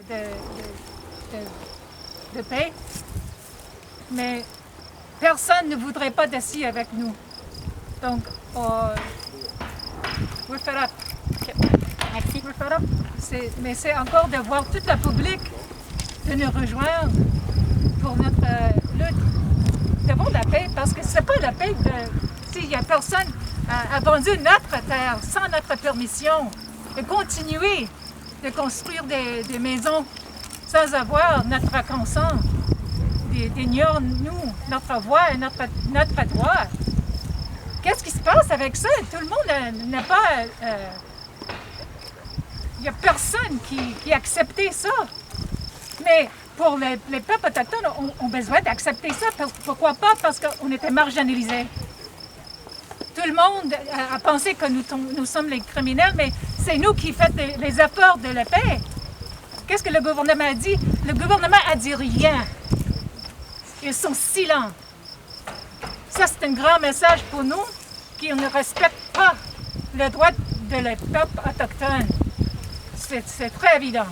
de paix, mais personne ne voudrait pas d'assis avec nous. Donc, we're fed up. Merci. We're fed up. Mais c'est encore de voir toute la public de nous rejoindre pour notre lutte. Devant la paix, parce que c'est pas la paix s'il y a personne a vendu notre terre sans notre permission et continuer de construire des maisons sans avoir notre consent, d'ignore nous, notre voix et notre droit. Qu'est-ce qui se passe avec ça? Tout le monde n'a pas... Il n'y a personne qui a accepté ça. Mais pour les peuples autochtones, ont besoin d'accepter ça. Pourquoi pas? Parce qu'on était marginalisés. Tout le monde a pensé que nous sommes les criminels, mais c'est nous qui faisons les efforts de la paix. Qu'est-ce que le gouvernement a dit? Le gouvernement a dit rien. Ils sont silents. Ça, c'est un grand message pour nous, qui ne respectent pas le droit de les peuples autochtones. C'est très évident.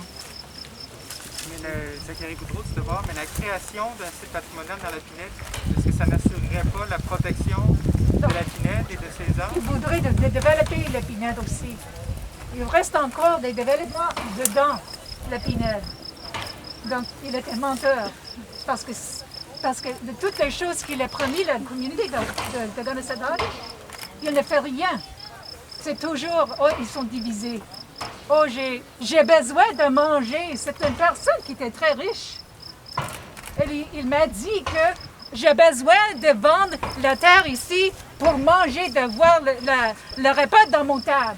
Mais Zachary Goudreau, tout d'abord, mais la création d'un site patrimonial dans la Pinède, est-ce que ça n'assurerait pas la protection de la Pinède et de ses arbres? Ils voudraient développer la Pinède aussi. Il reste encore des développements dedans, la Pinède. Donc, il était menteur. Parce que de toutes les choses qu'il a promis la communauté de Gunnesadog, il ne fait rien. C'est toujours, oh, ils sont divisés. Oh, j'ai besoin de manger. C'est une personne qui était très riche. Et il m'a dit que j'ai besoin de vendre la terre ici pour manger, de voir le repas dans mon table.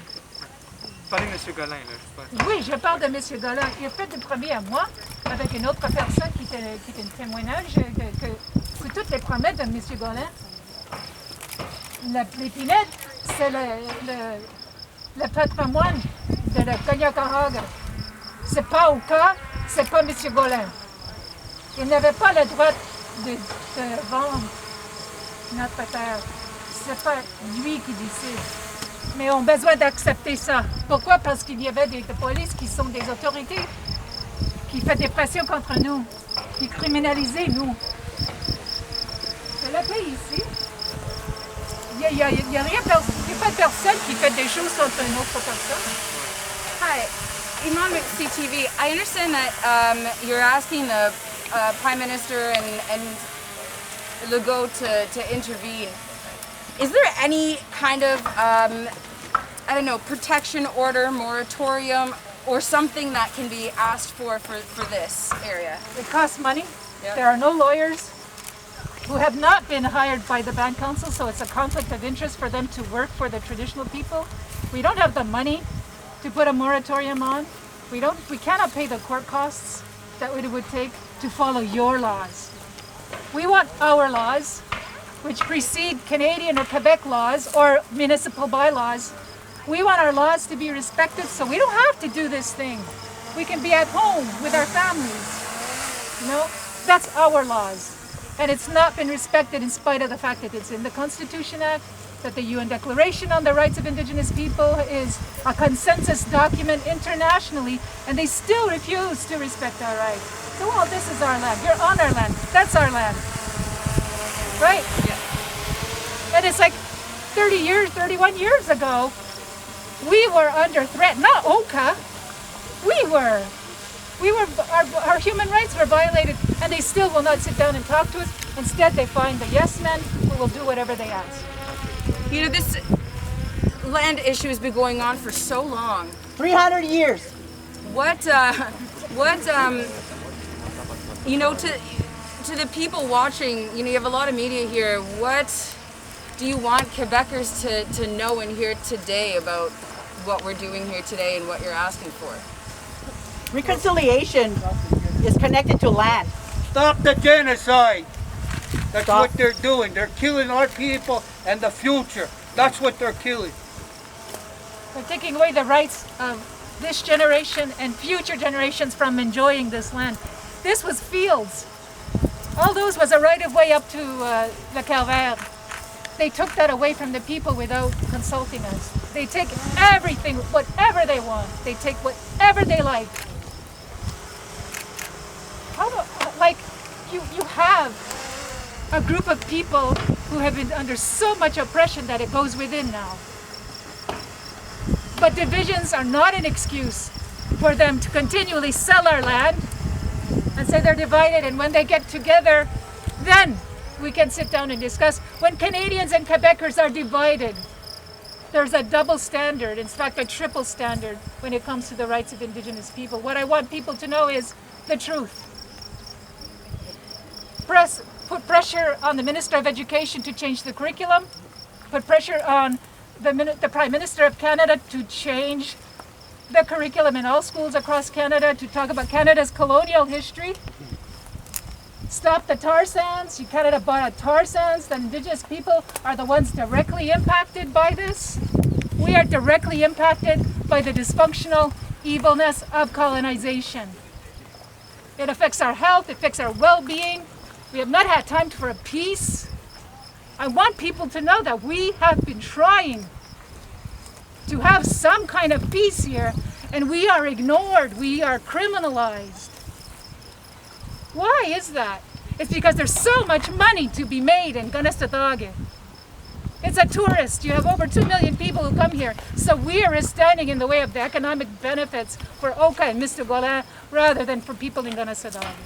Vous parlez de M. Gollin, là, je pense. Oui, je parle de M. Gollin. Il a fait un premier à moi avec une autre personne qui était un témoignage que toutes les promesses de M. Gollin. L'épinette, c'est le patrimoine de la Kanienkeha. C'est pas au cas, c'est pas M. Gollin. Il n'avait pas le droit de vendre notre terre. C'est pas lui qui décide. Mais on a besoin d'accepter ça. Pourquoi? Parce qu'il y avait des polices qui sont des autorités qui font des pressions contre nous, qui criminalisent nous. C'est la paix ici. Il n'y a pas de personne qui fait des choses contre une autre personne. Hi, Imam CTV. I understand that you're asking the Prime Minister and Legault to intervene. Is there any kind of, I don't know, protection order, moratorium, or something that can be asked for this area? It costs money. Yep. There are no lawyers who have not been hired by the Band Council, so it's a conflict of interest for them to work for the traditional people. We don't have the money to put a moratorium on. We cannot pay the court costs that it would take to follow your laws. We want our laws, which precede Canadian or Quebec laws or municipal bylaws. We want our laws to be respected, so we don't have to do this thing. We can be at home with our families. You know, that's our laws. And it's not been respected in spite of the fact that it's in the Constitution Act, that the UN Declaration on the Rights of Indigenous People is a consensus document internationally, and they still refuse to respect our rights. So, well, this is our land. You're on our land. That's our land. Right? Yeah. And it's like 31 years ago, we were under threat, not Oka. Our human rights were violated, and they still will not sit down and talk to us. Instead, they find the yes men who will do whatever they ask. You know, this land issue has been going on for so long. 300 years. You know, to the people watching, you know, you have a lot of media here. What do you want Quebecers to know and hear today about what we're doing here today and what you're asking for? Reconciliation is connected to land. Stop the genocide. That's what they're doing. They're killing our people and the future. That's what they're killing. They're taking away the rights of this generation and future generations from enjoying this land. This was fields. All those was a right-of-way up to Le Calvaire. They took that away from the people without consulting us. They take everything, whatever they want. They take whatever they like. you have a group of people who have been under so much oppression that it goes within now. But divisions are not an excuse for them to continually sell our land and say they're divided, and when they get together, then we can sit down and discuss. When Canadians and Quebecers are divided, there's a double standard, in fact a triple standard, when it comes to the rights of Indigenous people. What I want people to know is the truth. Put pressure on the Minister of Education to change the curriculum, put pressure on the Prime Minister of Canada to change the curriculum in all schools across Canada, to talk about Canada's colonial history. Stop the tar sands. Canada bought a tar sands. The Indigenous people are the ones directly impacted by this. We are directly impacted by the dysfunctional evilness of colonization. It affects our health, it affects our well-being. We have not had time for a peace. I want people to know that we have been trying to have some kind of peace here, and we are ignored, we are criminalized. Why is that? It's because there's so much money to be made in Kanesatake. It's a tourist. You have over 2 million people who come here. So we are standing in the way of the economic benefits for Oka and Mr. Gollin rather than for people in Kanesatake.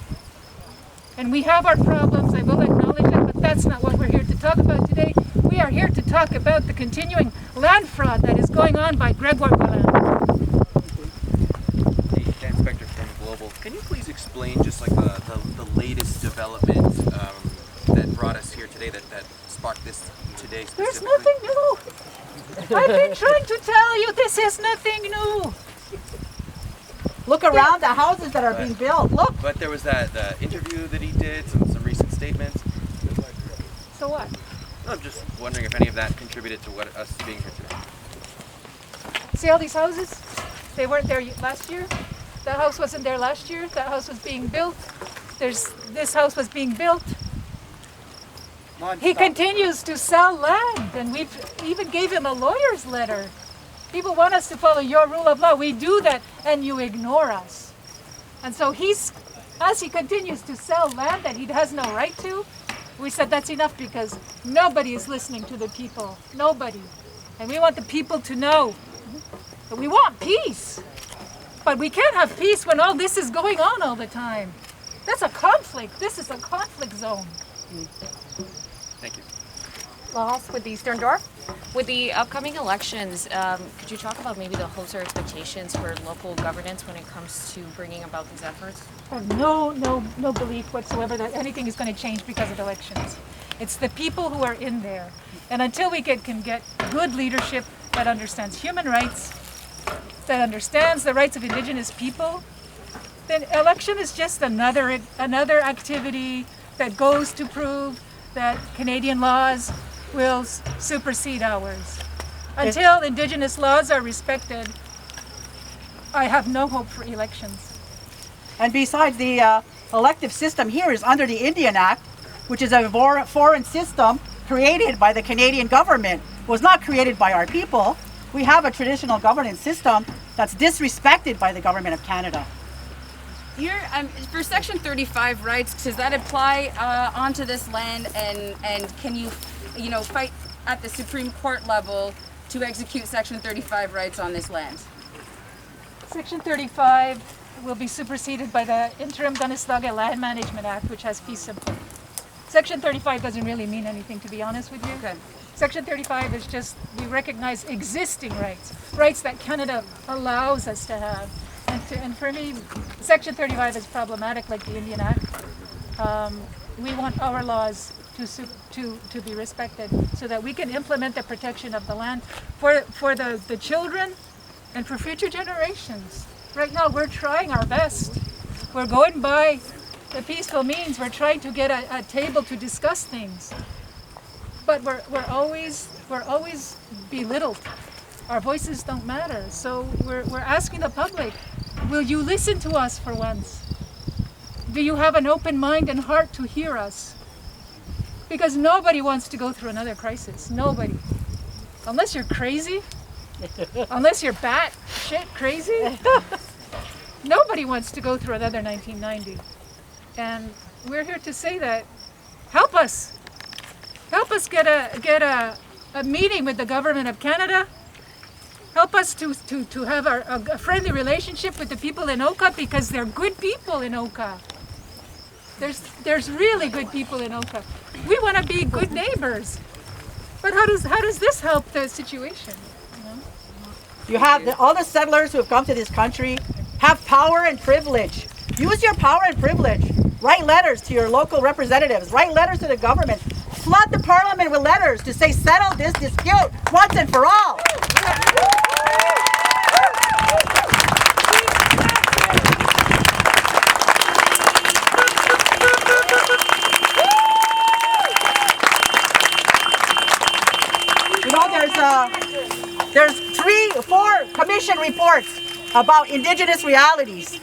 And we have our problems, I will acknowledge that, but that's not what we're here to talk about today. We are here to talk about the continuing land fraud that is going on by Gregoire Gollin. Hey, Inspector from Global, can you please explain just like the latest development that brought us here today, that sparked this today specifically? There's nothing new. I've been trying to tell you this is nothing new. Look around the houses that are being built. Look. But there was that interview that he did, some recent statements. So what? I'm just wondering if any of that contributed to what us being here today. See all these houses? They weren't there last year. That house wasn't there last year. That house was being built. This house was being built. He continues to sell land, and we've even gave him a lawyer's letter. People want us to follow your rule of law. We do that, and you ignore us. And so as he continues to sell land that he has no right to, we said that's enough, because nobody is listening to the people. Nobody. And we want the people to know that we want peace. But we can't have peace when all this is going on all the time. That's a conflict. This is a conflict zone. Thank you. Loss with the Eastern Door. With the upcoming elections, could you talk about maybe the hopes or expectations for local governance when it comes to bringing about these efforts? I have no belief whatsoever that anything is going to change because of elections. It's the people who are in there. And until we can get good leadership that understands human rights, that understands the rights of Indigenous people, then election is just another activity that goes to prove that Canadian laws will supersede ours. Until Indigenous laws are respected, I have no hope for elections. And besides, the elective system here is under the Indian Act, which is a foreign system created by the Canadian government. It was not created by our people. We have a traditional governance system that's disrespected by the government of Canada. For Section 35 rights, does that apply onto this land, and can you fight at the Supreme Court level to execute Section 35 rights on this land? Section 35 will be superseded by the Interim Kanesatake Land Management Act, which has fee simple. Section 35 doesn't really mean anything, to be honest with you. Okay. Section 35 is just, we recognize existing rights that Canada allows us to have. And for me, Section 35 is problematic, like the Indian Act. We want our laws to be respected so that we can implement the protection of the land for the children and for future generations. Right now, we're trying our best. We're going by the peaceful means. We're trying to get a table to discuss things. But we're always belittled. Our voices don't matter. So we're asking the public, will you listen to us for once? Do you have an open mind and heart to hear us? Because nobody wants to go through another crisis. Nobody. Unless you're crazy. Unless you're batshit crazy. Nobody wants to go through another 1990. And we're here to say that, help us get a meeting with the government of Canada. Help us to have a friendly relationship with the people in Oka, because they're good people in Oka. There's really good people in Oka. We want to be good neighbors. But how does this help the situation? You have all the settlers who have come to this country have power and privilege. Use your power and privilege. Write letters to your local representatives. Write letters to the government. Flood the parliament with letters to say settle this dispute once and for all. You know, there's 3 or 4 commission reports about indigenous realities.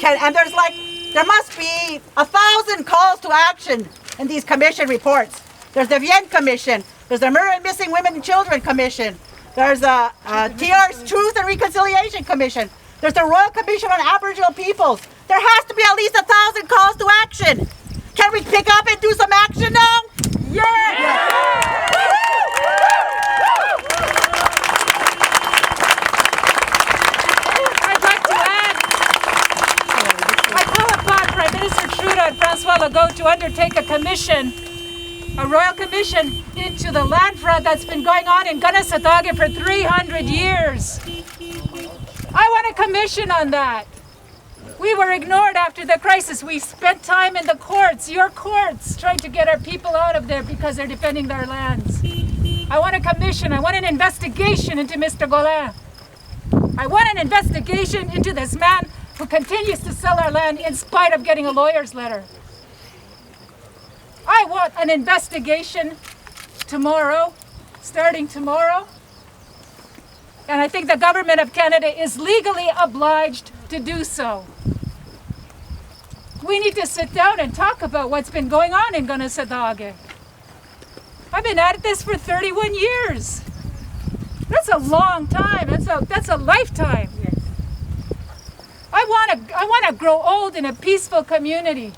And there must be 1,000 calls to action in these commission reports. There's the Vienne Commission. There's the Murder and Missing Women and Children Commission. There's the TR's Truth and Reconciliation Commission. There's the Royal Commission on Aboriginal Peoples. There has to be at least 1,000 calls to action. Can we pick up and do some action now? Yeah! I'd like to add, I call upon Prime Minister Trudeau and Francois Legault to undertake a commission, a royal commission, into the land fraud that's been going on in Kanesatake for 300 years. I want a commission on that. We were ignored after the crisis. We spent time in the courts, your courts, trying to get our people out of there because they're defending their lands. I want a commission. I want an investigation into Mr. Gollin. I want an investigation into this man who continues to sell our land in spite of getting a lawyer's letter. I want an investigation tomorrow, starting tomorrow. And I think the government of Canada is legally obliged to do so. We need to sit down and talk about what's been going on in Kanesatake. I've been at this for 31 years. That's a long time. That's a lifetime. I want to grow old in a peaceful community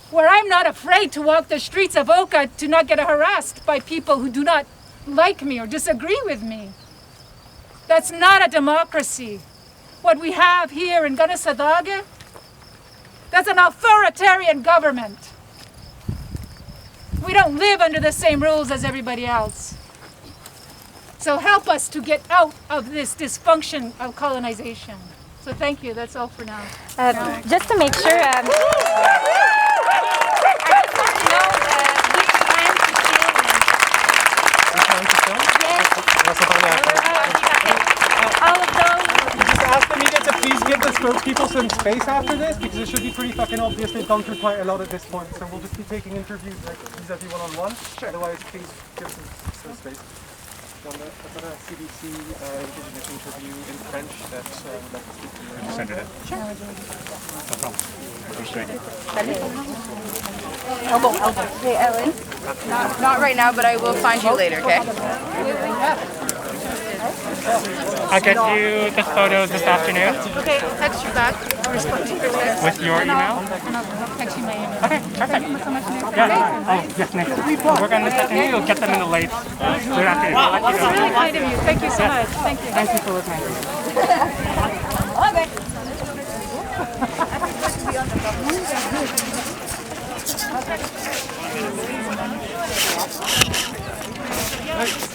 where I'm not afraid to walk the streets of Oka to not get harassed by people who do not like me or disagree with me. That's not a democracy. What we have here in Kanesatake, that's an authoritarian government. We don't live under the same rules as everybody else. So help us to get out of this dysfunction of colonization. So thank you, that's all for now. Just to make sure, I just want to know which plan to film. Yes. All of those. Just ask the media to please give the spokespeople some space after this, because it should be pretty fucking obvious they've gone through quite a lot at this point. So we'll just be taking interviews like vis-a-vis one-on-one. Sure. Otherwise, please give some space. I've got a CBC Indigenous interview in French that would like to speak to you. Send it in. Sure. No problem. Hey, Ellen. Not right now, but I will find you later, okay? I'll get you the photos this afternoon. Okay, I'll text you back. I'll respond to your text. With your email? And I'll text you my email. Okay, perfect. Thank you so much, Nick. Yeah. Oh, yes, Nick. We'll work on this afternoon. You'll get them in the late afternoon. We'll let you It's know. really kind of you. Thank you so much. Thank you. Thank you for listening. Okay.